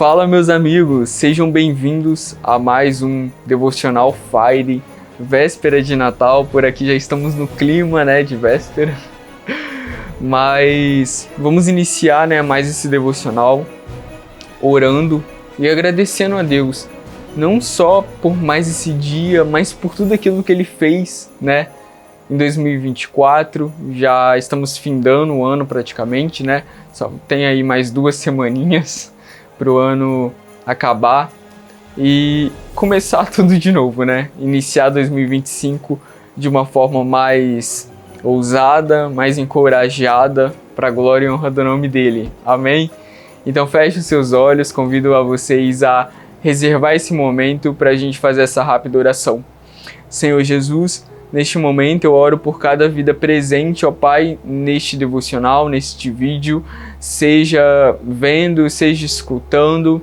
Fala, meus amigos, sejam bem-vindos a mais um Devocional Fire, véspera de Natal. Por aqui já estamos no clima, de véspera, mas vamos iniciar, mais esse devocional orando e agradecendo a Deus, não só por mais esse dia, mas por tudo aquilo que Ele fez, em 2024, já estamos findando o ano praticamente, Só tem aí mais 2 semaninhas para o ano acabar e começar tudo de novo, Iniciar 2025 de uma forma mais ousada, mais encorajada, para a glória e honra do nome dele. Amém? Então feche os seus olhos, convido a vocês a reservar esse momento para a gente fazer essa rápida oração. Senhor Jesus, neste momento eu oro por cada vida presente, ó Pai, neste devocional, neste vídeo, seja vendo, seja escutando,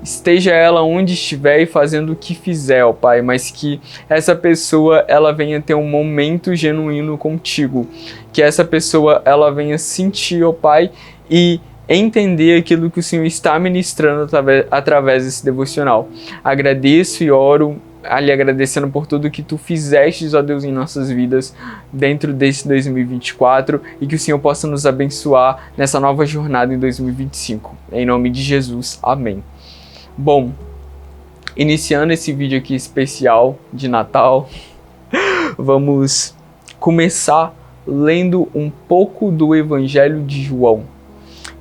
esteja ela onde estiver e fazendo o que fizer, ó Pai, mas que essa pessoa ela venha ter um momento genuíno contigo, que essa pessoa ela venha sentir, ó Pai, e entender aquilo que o Senhor está ministrando através desse devocional. Agradeço e oro lhe agradecendo por tudo que tu fizestes, ó Deus, em nossas vidas dentro desse 2024 e que o Senhor possa nos abençoar nessa nova jornada em 2025. Em nome de Jesus, amém. Bom, iniciando esse vídeo aqui especial de Natal, vamos começar lendo um pouco do Evangelho de João.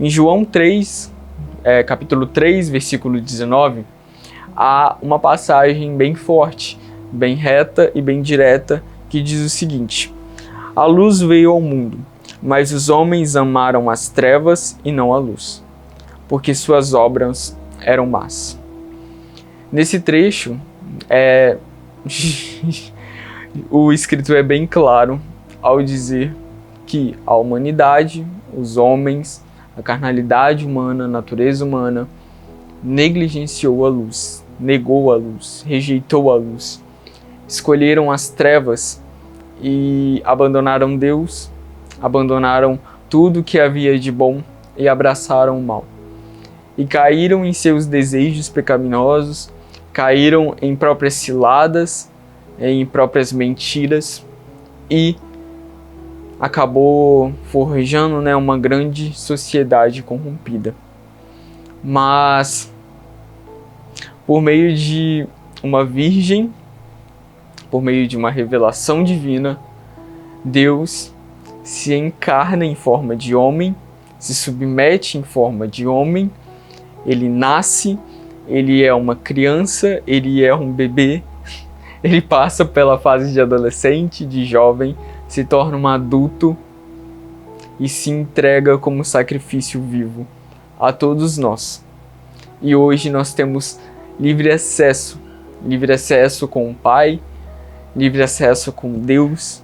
Em João 3, capítulo 3, versículo 19, há uma passagem bem forte, bem reta e bem direta, que diz o seguinte: a luz veio ao mundo, mas os homens amaram as trevas e não a luz, porque suas obras eram más. Nesse trecho, o escritor é bem claro ao dizer que a humanidade, os homens, a carnalidade humana, a natureza humana, negligenciou a luz, negou a luz, rejeitou a luz, escolheram as trevas e abandonaram Deus, abandonaram tudo que havia de bom e abraçaram o mal. E caíram em seus desejos pecaminosos, caíram em próprias ciladas, em próprias mentiras e acabou forjando uma grande sociedade corrompida. Mas por meio de uma virgem, por meio de uma revelação divina, Deus se encarna em forma de homem, se submete em forma de homem, ele nasce, ele é uma criança, ele é um bebê, ele passa pela fase de adolescente, de jovem, se torna um adulto e se entrega como sacrifício vivo a todos nós. E hoje nós temos livre acesso com o Pai, livre acesso com Deus.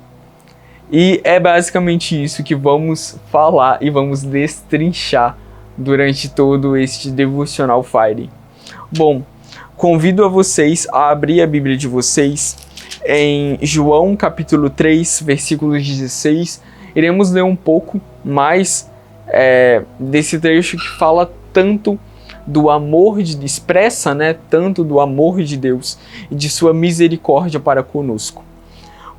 E é basicamente isso que vamos falar e vamos destrinchar durante todo este Devocional Fire. Bom, convido a vocês a abrir a Bíblia de vocês em João capítulo 3, versículos 16. Iremos ler um pouco mais desse trecho que fala tanto do amor, expressa tanto do amor de Deus e de sua misericórdia para conosco.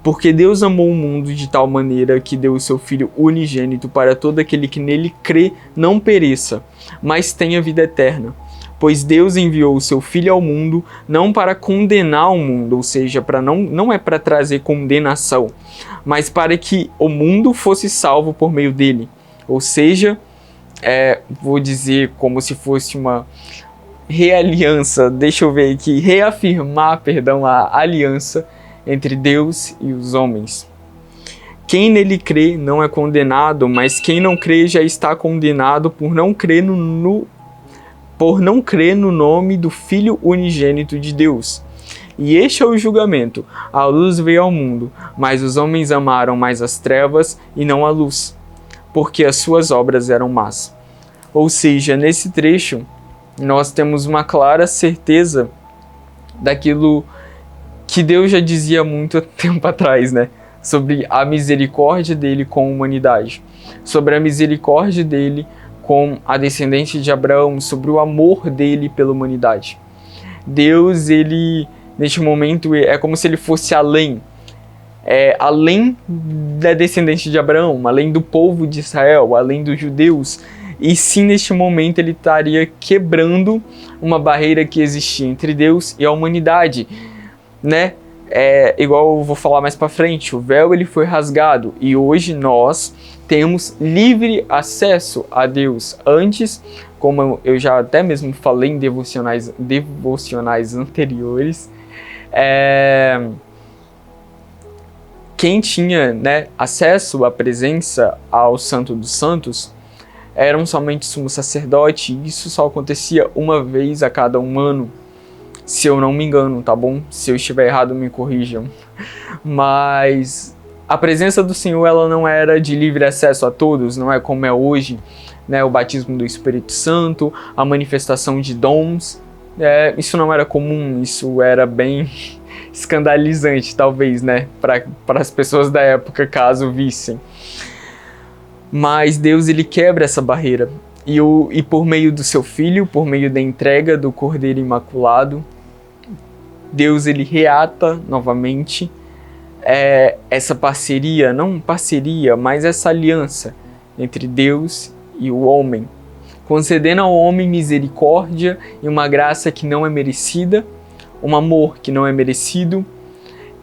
Porque Deus amou o mundo de tal maneira que deu o seu Filho unigênito para todo aquele que nele crê não pereça, mas tenha vida eterna. Pois Deus enviou o seu Filho ao mundo não para condenar o mundo, ou seja, não é para trazer condenação, mas para que o mundo fosse salvo por meio dele. Ou seja, vou dizer como se fosse uma realiança, reafirmar a aliança entre Deus e os homens. Quem nele crê não é condenado, mas quem não crê já está condenado por não crer no nome do Filho unigênito de Deus. E este é o julgamento: a luz veio ao mundo, mas os homens amaram mais as trevas e não a luz, porque as suas obras eram más. Ou seja, nesse trecho, nós temos uma clara certeza daquilo que Deus já dizia há muito tempo atrás, sobre a misericórdia dele com a humanidade, sobre a misericórdia dele com a descendente de Abraão, sobre o amor dele pela humanidade. Deus, ele, neste momento, é como se ele fosse além da descendente de Abraão, além do povo de Israel, além dos judeus. E sim, neste momento, ele estaria quebrando uma barreira que existia entre Deus e a humanidade, né? Igual eu vou falar mais para frente, o véu ele foi rasgado e hoje nós temos livre acesso a Deus. Antes, como eu já até mesmo falei em devocionais anteriores, quem tinha, né, acesso à presença ao Santo dos Santos eram somente o sumo sacerdote, e isso só acontecia uma vez a cada 1 ano, se eu não me engano, tá bom? Se eu estiver errado, me corrijam. Mas a presença do Senhor, ela não era de livre acesso a todos, não é como é hoje, né? O batismo do Espírito Santo, a manifestação de dons, isso não era comum, isso era bem escandalizante, talvez, né? Para as pessoas da época, caso vissem. Mas Deus, ele quebra essa barreira. E por meio do seu Filho, por meio da entrega do Cordeiro Imaculado, Deus, ele reata novamente essa parceria, não parceria, mas essa aliança entre Deus e o homem, concedendo ao homem misericórdia e uma graça que não é merecida, um amor que não é merecido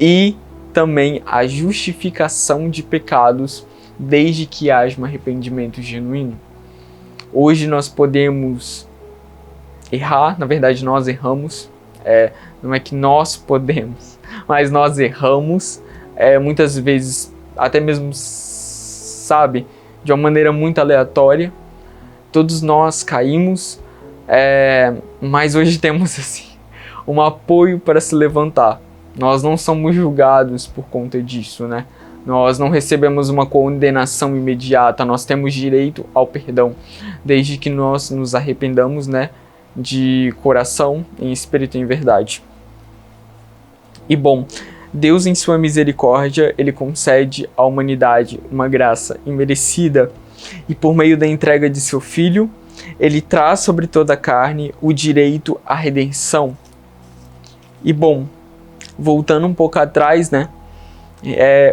e também a justificação de pecados desde que haja um arrependimento genuíno. Hoje nós podemos errar, na verdade nós erramos, não é que nós podemos, mas nós erramos, muitas vezes até mesmo, sabe, de uma maneira muito aleatória. Todos nós caímos, mas hoje temos assim, um apoio para se levantar. Nós não somos julgados por conta disso, né? Nós não recebemos uma condenação imediata, nós temos direito ao perdão, desde que nós nos arrependamos, né, de coração, em espírito e em verdade. E bom, Deus em sua misericórdia, ele concede à humanidade uma graça imerecida e por meio da entrega de seu Filho, ele traz sobre toda a carne o direito à redenção. E bom, voltando um pouco atrás, né,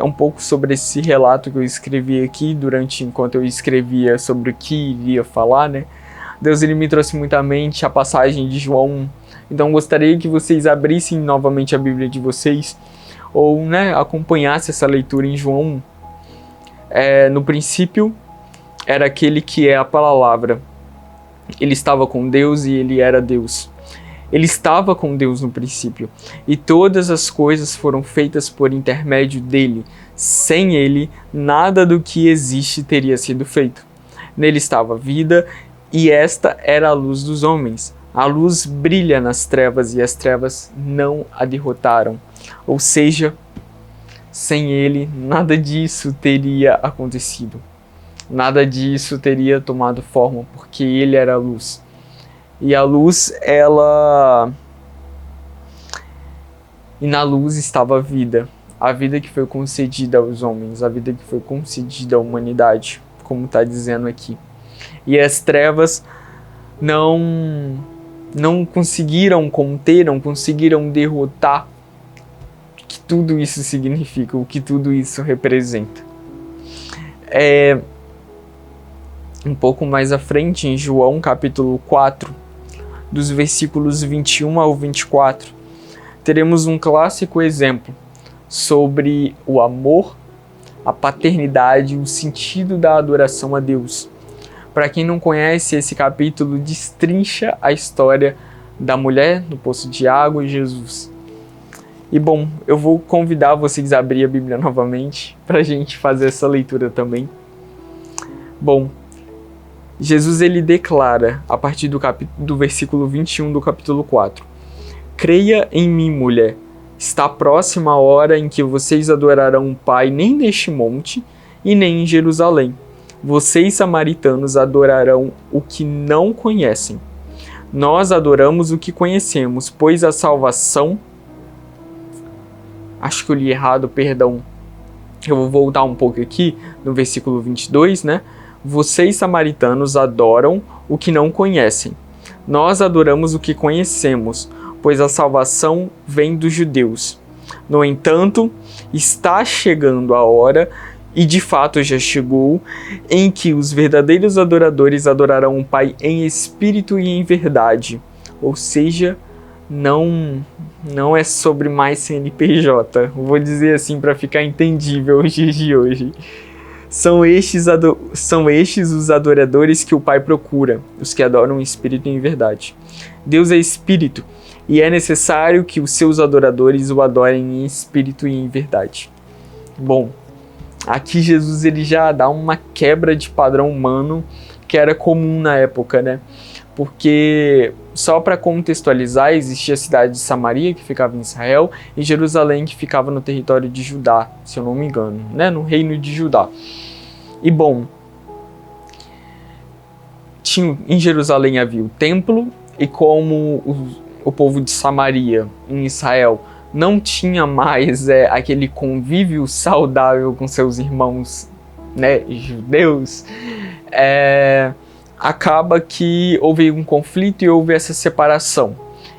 um pouco sobre esse relato que eu escrevi aqui enquanto eu escrevia sobre o que iria falar, né? Deus, ele me trouxe muito à mente a passagem de João 1. Então gostaria que vocês abrissem novamente a Bíblia de vocês ou, né, acompanhassem essa leitura em João 1. No princípio era aquele que é a palavra. Ele estava com Deus e ele era Deus. Ele estava com Deus no princípio, e todas as coisas foram feitas por intermédio dele. Sem ele, nada do que existe teria sido feito. Nele estava a vida, e esta era a luz dos homens. A luz brilha nas trevas, e as trevas não a derrotaram. Ou seja, sem ele, nada disso teria acontecido. Nada disso teria tomado forma, porque ele era a luz. E a luz, e na luz estava a vida que foi concedida aos homens, a vida que foi concedida à humanidade, como está dizendo aqui. E as trevas não conseguiram conter, não conseguiram derrotar o que tudo isso significa, o que tudo isso representa. Um pouco mais à frente, em João capítulo 4, dos versículos 21 ao 24, teremos um clássico exemplo sobre o amor, a paternidade, o sentido da adoração a Deus. Para quem não conhece, esse capítulo destrincha a história da mulher no poço de água e Jesus. E bom, eu vou convidar vocês a abrir a Bíblia novamente para a gente fazer essa leitura também. Bom, Jesus, ele declara, a partir do versículo 21 do capítulo 4, creia em mim, mulher, está próxima a hora em que vocês adorarão o Pai nem neste monte e nem em Jerusalém. Vocês, samaritanos, adorarão o que não conhecem. Nós adoramos o que conhecemos, pois a salvação... Acho que eu li errado, perdão. Eu vou voltar um pouco aqui, no versículo 22, né? vocês samaritanos adoram o que não conhecem. Nós adoramos o que conhecemos, pois a salvação vem dos judeus. No entanto, está chegando a hora, e de fato já chegou, em que os verdadeiros adoradores adorarão o Pai em espírito e em verdade. Ou seja, não é sobre mais CNPJ. Vou dizer assim para ficar entendível os dias de hoje. São estes os adoradores que o Pai procura, os que adoram em espírito e em verdade. Deus é espírito, e é necessário que os seus adoradores o adorem em espírito e em verdade. Bom, aqui Jesus ele já dá uma quebra de padrão humano que era comum na época, né? Porque, só para contextualizar, existia a cidade de Samaria, que ficava em Israel, e Jerusalém, que ficava no território de Judá, se eu não me engano, né? No reino de Judá. E bom, em Jerusalém havia o templo, e como o povo de Samaria, em Israel, não tinha mais aquele convívio saudável com seus irmãos, né, judeus, acaba que houve um conflito e houve essa separação.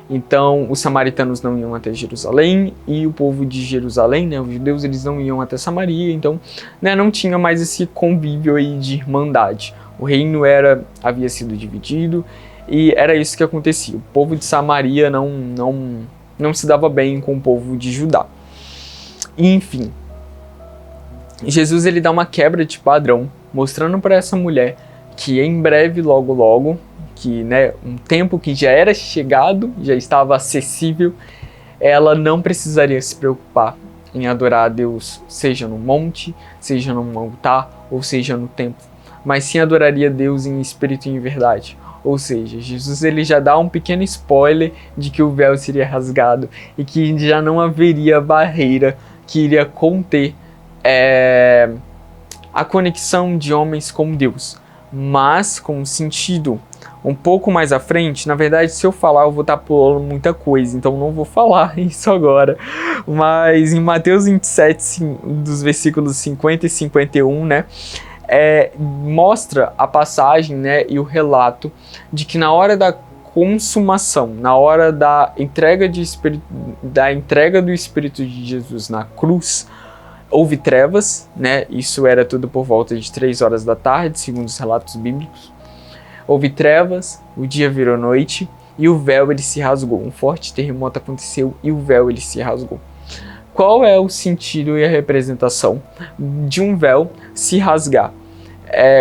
Então, os samaritanos não iam até Jerusalém e o povo de Jerusalém, né, os judeus, eles não iam até Samaria. Então, né, não tinha mais esse convívio aí de irmandade. O reino havia sido dividido e era isso que acontecia. O povo de Samaria não se dava bem com o povo de Judá. E, enfim, Jesus ele dá uma quebra de padrão, mostrando para essa mulher que em breve, logo, que né, um tempo que já era chegado, já estava acessível, ela não precisaria se preocupar em adorar a Deus, seja no monte, seja num altar, ou seja no templo, mas sim adoraria a Deus em espírito e em verdade. Ou seja, Jesus ele já dá um pequeno spoiler de que o véu seria rasgado e que já não haveria barreira que iria conter a conexão de homens com Deus, mas com um sentido um pouco mais à frente. Na verdade, se eu falar, eu vou estar pulando muita coisa, então não vou falar isso agora. Mas em Mateus 27, dos versículos 50 e 51, né, mostra a passagem, né, e o relato de que na hora da consumação, na hora da entrega do Espírito de Jesus na cruz, houve trevas, né? Isso era tudo por volta de 3 horas da tarde, segundo os relatos bíblicos. Houve trevas, o dia virou noite e o véu ele se rasgou. Um forte terremoto aconteceu e o véu ele se rasgou. Qual é o sentido e a representação de um véu se rasgar?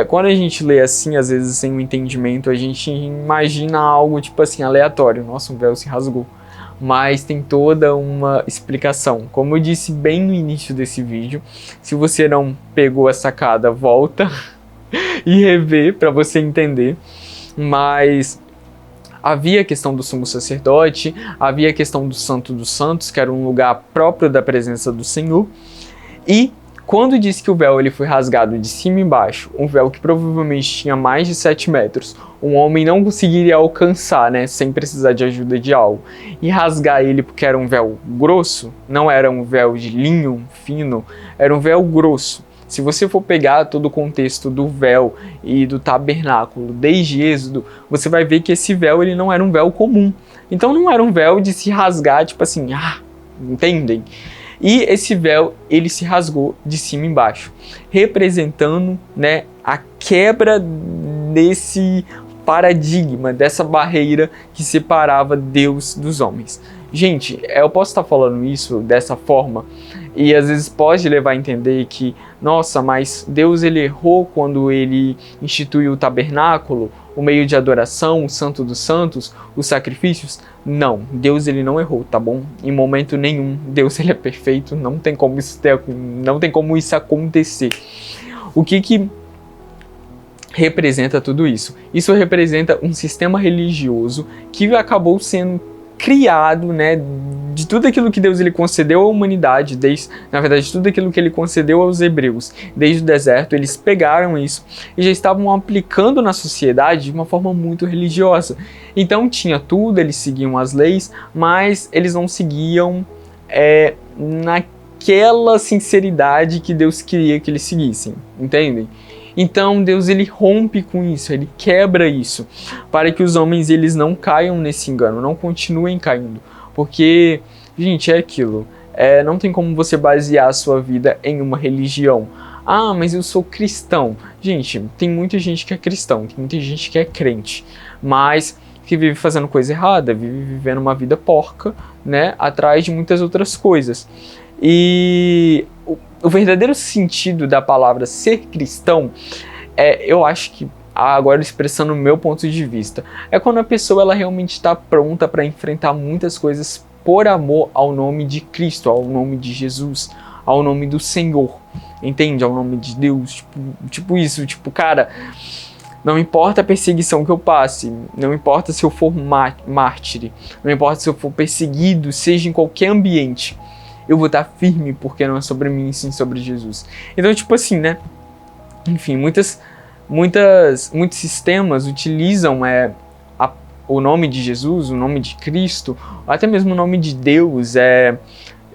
Quando a gente lê assim, às vezes sem um entendimento, a gente imagina algo tipo assim, aleatório. Nossa, um véu se rasgou. Mas tem toda uma explicação. Como eu disse bem no início desse vídeo, se você não pegou a sacada, volta e revê para você entender. Mas havia a questão do sumo sacerdote, havia a questão do Santo dos Santos, que era um lugar próprio da presença do Senhor. E quando diz que o véu ele foi rasgado de cima e embaixo, um véu que provavelmente tinha mais de 7 metros, um homem não conseguiria alcançar, né, sem precisar de ajuda de algo, e rasgar ele porque era um véu grosso, não era um véu de linho fino, era um véu grosso. Se você for pegar todo o contexto do véu e do tabernáculo desde Êxodo, você vai ver que esse véu ele não era um véu comum. Então não era um véu de se rasgar, tipo assim, entendem? E esse véu, ele se rasgou de cima e embaixo, representando, né, a quebra desse paradigma, dessa barreira que separava Deus dos homens. Gente, eu posso estar falando isso dessa forma e às vezes pode levar a entender que, nossa, mas Deus ele errou quando ele instituiu o tabernáculo, o meio de adoração, o Santo dos Santos, os sacrifícios. Não, Deus ele não errou, tá bom? Em momento nenhum, Deus ele é perfeito, não tem como isso acontecer. O que representa tudo isso? Isso representa um sistema religioso que acabou sendo criado, né, de tudo aquilo que Deus ele concedeu à humanidade, na verdade, tudo aquilo que ele concedeu aos hebreus, desde o deserto, eles pegaram isso e já estavam aplicando na sociedade de uma forma muito religiosa. Então tinha tudo, eles seguiam as leis, mas eles não seguiam naquela sinceridade que Deus queria que eles seguissem, entendem? Então Deus ele rompe com isso, ele quebra isso, para que os homens eles não caiam nesse engano, não continuem caindo. Porque, gente, é aquilo, não tem como você basear a sua vida em uma religião. Ah, mas eu sou cristão. Gente, tem muita gente que é cristão, tem muita gente que é crente, mas que vive fazendo coisa errada, vive vivendo uma vida porca, né, atrás de muitas outras coisas. E o verdadeiro sentido da palavra ser cristão eu acho que, agora expressando o meu ponto de vista, é quando a pessoa ela realmente está pronta para enfrentar muitas coisas por amor ao nome de Cristo, ao nome de Jesus, ao nome do Senhor, entende? Ao nome de Deus, tipo isso, cara, não importa a perseguição que eu passe, não importa se eu for mártir, não importa se eu for perseguido, seja em qualquer ambiente, eu vou estar firme, porque não é sobre mim, sim sobre Jesus. Então, tipo assim, né? Enfim, muitos sistemas utilizam o nome de Jesus, o nome de Cristo, até mesmo o nome de Deus,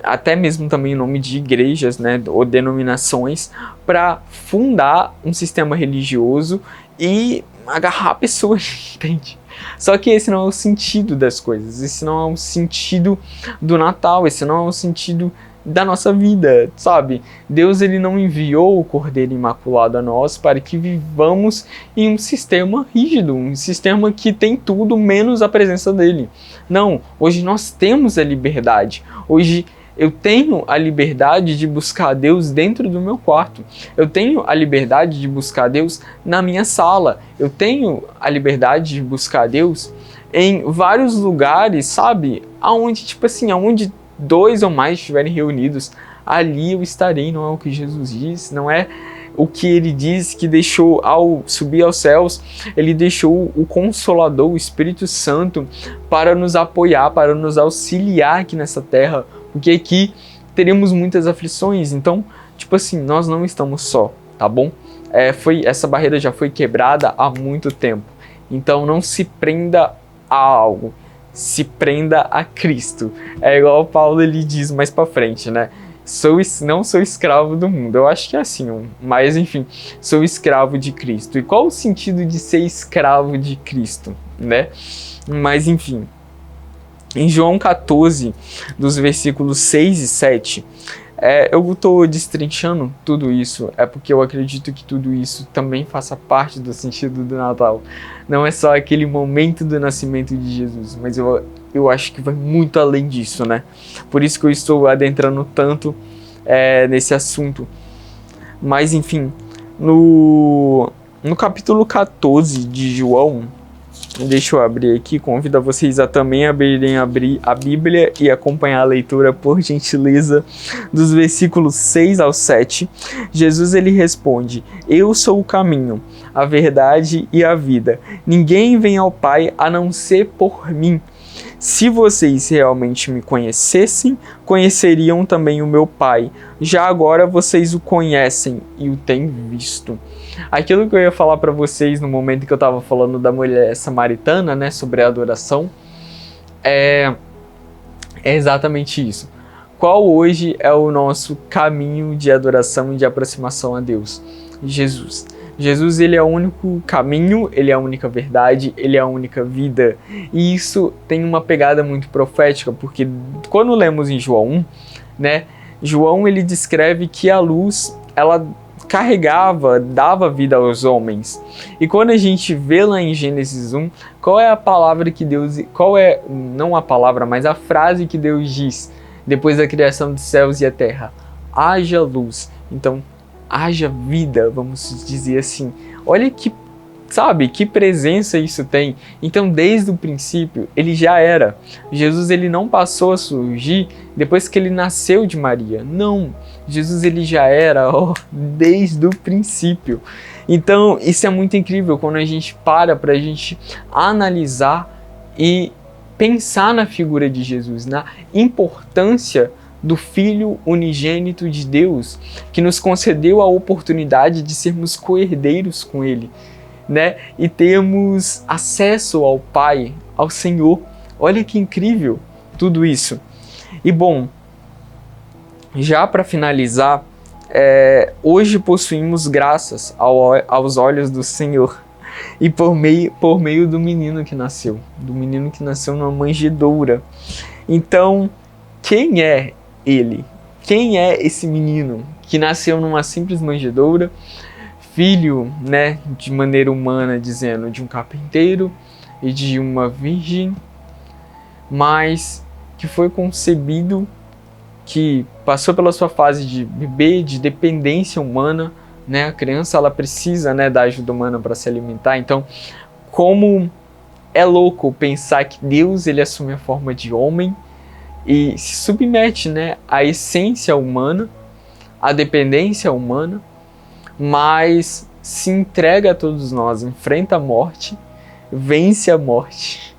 até mesmo também o nome de igrejas, né, ou denominações, para fundar um sistema religioso e agarrar a pessoa, entende? Só que esse não é o sentido das coisas, esse não é o sentido do Natal, esse não é o sentido da nossa vida, sabe? Deus ele não enviou o Cordeiro Imaculado a nós para que vivamos em um sistema rígido, um sistema que tem tudo menos a presença dele. Não, hoje nós temos a liberdade, hoje eu tenho a liberdade de buscar Deus dentro do meu quarto. Eu tenho a liberdade de buscar Deus na minha sala. Eu tenho a liberdade de buscar Deus em vários lugares, sabe? Aonde, tipo assim, aonde 2 ou mais estiverem reunidos, ali eu estarei. Não é o que Jesus diz, não é o que ele diz que deixou ao subir aos céus. Ele deixou o Consolador, o Espírito Santo, para nos apoiar, para nos auxiliar aqui nessa terra, porque aqui teremos muitas aflições. Então, tipo assim, nós não estamos só, tá bom? Essa barreira já foi quebrada há muito tempo. Então não se prenda a algo, se prenda a Cristo. É igual o Paulo ele diz mais pra frente, né? Não sou escravo do mundo. Eu acho que é assim, mas enfim, sou escravo de Cristo. E qual o sentido de ser escravo de Cristo, né? Mas enfim, em João 14, dos versículos 6 e 7, eu estou destrinchando tudo isso, porque eu acredito que tudo isso também faça parte do sentido do Natal. Não é só aquele momento do nascimento de Jesus, mas eu acho que vai muito além disso, né? Por isso que eu estou adentrando tanto nesse assunto. Mas enfim, no capítulo 14 de João, deixa eu abrir aqui, convido a vocês a também abrir a Bíblia e acompanhar a leitura, por gentileza, dos versículos 6 ao 7. Jesus ele responde: eu sou o caminho, a verdade e a vida. Ninguém vem ao Pai a não ser por mim. Se vocês realmente me conhecessem, conheceriam também o meu Pai. Já agora vocês o conhecem e o têm visto. Aquilo que eu ia falar para vocês no momento que eu estava falando da mulher samaritana, né, sobre a adoração, é exatamente isso. Qual hoje é o nosso caminho de adoração e de aproximação a Deus? Jesus. Jesus ele é o único caminho, ele é a única verdade, ele é a única vida. E isso tem uma pegada muito profética, porque quando lemos em João 1, né, João ele descreve que a luz, ela carregava, dava vida aos homens. E quando a gente vê lá em Gênesis 1, qual é a palavra que Deus, não a palavra, mas a frase que Deus diz depois da criação dos céus e a terra? Haja luz. Então, haja vida, vamos dizer assim. Olha que, sabe, que presença isso tem. Então, desde o princípio, ele já era. Jesus, ele não passou a surgir depois que ele nasceu de Maria. Não, Jesus, ele já era desde o princípio. Então, isso é muito incrível quando a gente para a gente analisar e pensar na figura de Jesus, na importância do Filho unigênito de Deus, que nos concedeu a oportunidade de sermos co-herdeiros com Ele, né? E termos acesso ao Pai, ao Senhor. Olha que incrível tudo isso. E bom, já para finalizar, hoje possuímos graças aos olhos do Senhor e por meio do menino que nasceu numa manjedoura. Então, quem é ele? Quem é esse menino que nasceu numa simples manjedoura, filho, né, de maneira humana, dizendo, de um carpinteiro e de uma virgem, mas que foi concebido, que passou pela sua fase de bebê, de dependência humana, né? A criança, ela precisa, né, da ajuda humana para se alimentar. Então, como é louco pensar que Deus, ele assume a forma de homem e se submete, né, à essência humana, à dependência humana, mas se entrega a todos nós, enfrenta a morte, vence a morte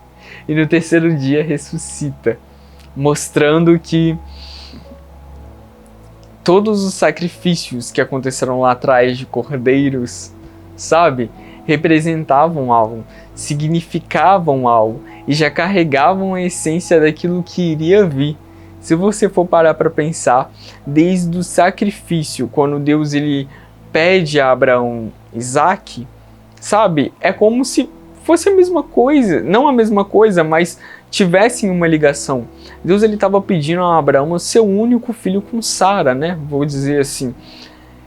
e no terceiro dia ressuscita, mostrando que todos os sacrifícios que aconteceram lá atrás de cordeiros, sabe, representavam algo, significavam algo e já carregavam a essência daquilo que iria vir. Se você for parar para pensar, desde o sacrifício, quando Deus ele pede a Abraão Isaac, sabe, é como se fosse a mesma coisa, não a mesma coisa, mas tivessem uma ligação. Deus ele estava pedindo a Abraão o seu único filho com Sara, né? Vou dizer assim.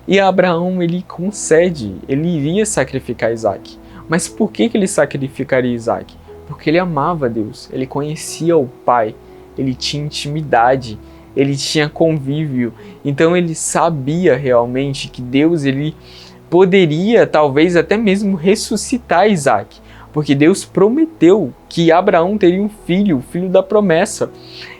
E Abraão ele concede, ele iria sacrificar Isaac. Mas por que ele sacrificaria Isaac? Porque ele amava Deus, ele conhecia o Pai, ele tinha intimidade, ele tinha convívio. Então ele sabia realmente que Deus ele poderia talvez até mesmo ressuscitar Isaac. Porque Deus prometeu que Abraão teria um filho, o filho da promessa.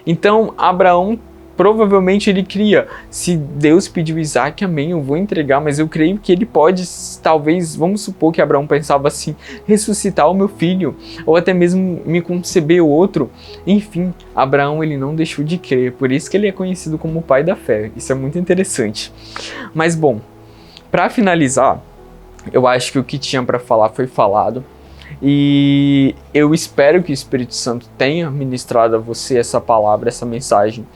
Então, Abraão, provavelmente ele cria, se Deus pediu Isaac, amém, eu vou entregar, mas eu creio que ele pode, talvez, vamos supor que Abraão pensava assim, ressuscitar o meu filho, ou até mesmo me conceber outro. Enfim, Abraão ele não deixou de crer, por isso que ele é conhecido como o pai da fé. Isso é muito interessante. Mas, bom, para finalizar, eu acho que o que tinha para falar foi falado. E eu espero que o Espírito Santo tenha ministrado a você essa palavra, essa mensagem.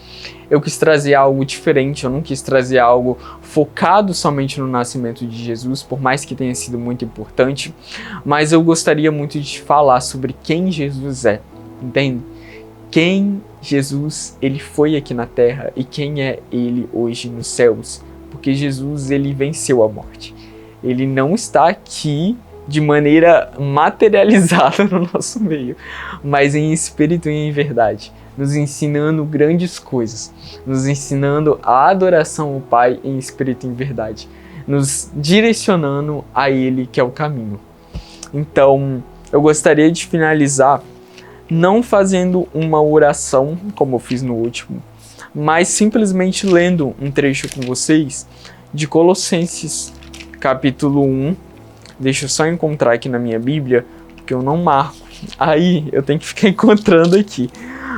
Eu quis trazer algo diferente, eu não quis trazer algo focado somente no nascimento de Jesus, por mais que tenha sido muito importante, mas eu gostaria muito de falar sobre quem Jesus é, entende? Quem Jesus ele foi aqui na terra e quem é ele hoje nos céus, porque Jesus ele venceu a morte. Ele não está aqui de maneira materializada no nosso meio, mas em espírito e em verdade, nos ensinando grandes coisas, nos ensinando a adoração ao Pai em espírito e em verdade, nos direcionando a Ele que é o caminho. Então, eu gostaria de finalizar não fazendo uma oração, como eu fiz no último, mas simplesmente lendo um trecho com vocês de Colossenses, capítulo 1, deixa eu só encontrar aqui na minha Bíblia, porque eu não marco. Aí eu tenho que ficar encontrando aqui.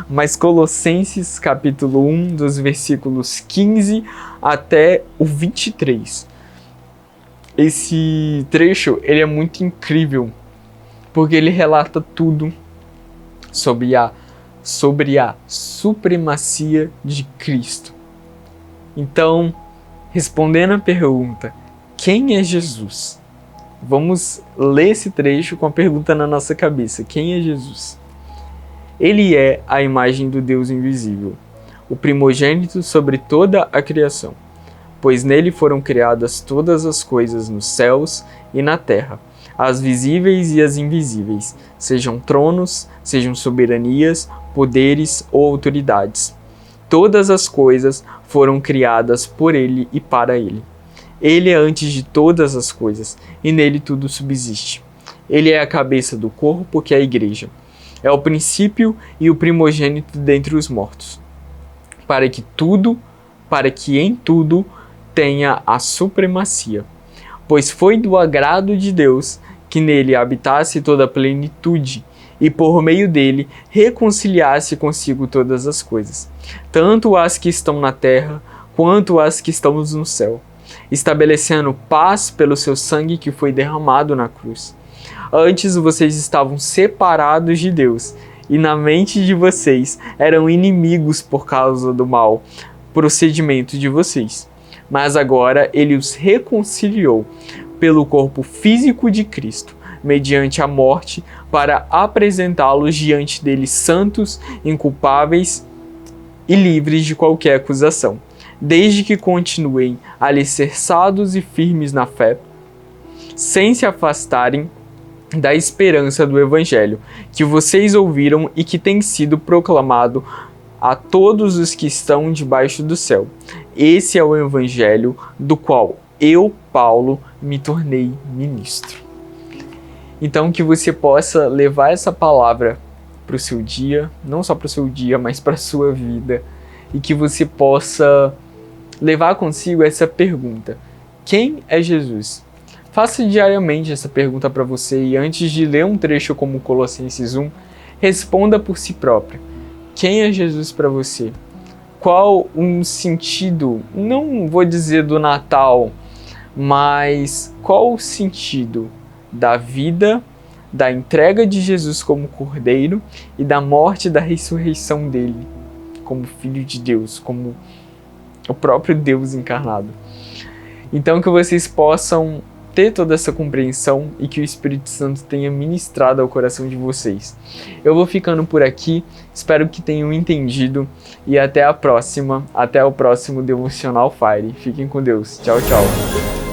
Mas Colossenses capítulo 1, dos versículos 15 até o 23. Esse trecho ele é muito incrível, porque ele relata tudo sobre a supremacia de Cristo. Então, respondendo a pergunta, quem é Jesus? Vamos ler esse trecho com a pergunta na nossa cabeça. Quem é Jesus? Ele é a imagem do Deus invisível, o primogênito sobre toda a criação, pois nele foram criadas todas as coisas nos céus e na terra, as visíveis e as invisíveis, sejam tronos, sejam soberanias, poderes ou autoridades. Todas as coisas foram criadas por ele e para ele. Ele é antes de todas as coisas, e nele tudo subsiste. Ele é a cabeça do corpo, que é a igreja. É o princípio e o primogênito dentre os mortos, para que em tudo tenha a supremacia. Pois foi do agrado de Deus que nele habitasse toda a plenitude, e por meio dele reconciliasse consigo todas as coisas, tanto as que estão na terra, quanto as que estão no céu, estabelecendo paz pelo seu sangue que foi derramado na cruz. Antes vocês estavam separados de Deus, e na mente de vocês eram inimigos por causa do mau procedimento de vocês. mas agora ele os reconciliou pelo corpo físico de Cristo, mediante a morte, para apresentá-los diante dele santos, inculpáveis e livres de qualquer acusação, desde que continuem alicerçados e firmes na fé, sem se afastarem da esperança do Evangelho, que vocês ouviram e que tem sido proclamado a todos os que estão debaixo do céu. Esse é o Evangelho do qual eu, Paulo, me tornei ministro. Então, que você possa levar essa palavra para o seu dia, não só para o seu dia, mas para a sua vida, e que você possa levar consigo essa pergunta: quem é Jesus? Faça diariamente essa pergunta para você e antes de ler um trecho como Colossenses 1, responda por si próprio. Quem é Jesus para você? Qual um sentido, não vou dizer do Natal, mas qual o sentido da vida, da entrega de Jesus como Cordeiro e da morte e da ressurreição dele como Filho de Deus, como o próprio Deus encarnado? Então que vocês possam ter toda essa compreensão e que o Espírito Santo tenha ministrado ao coração de vocês. Eu vou ficando por aqui, espero que tenham entendido e até a próxima, até o próximo Devocional Fire. Fiquem com Deus. Tchau, tchau.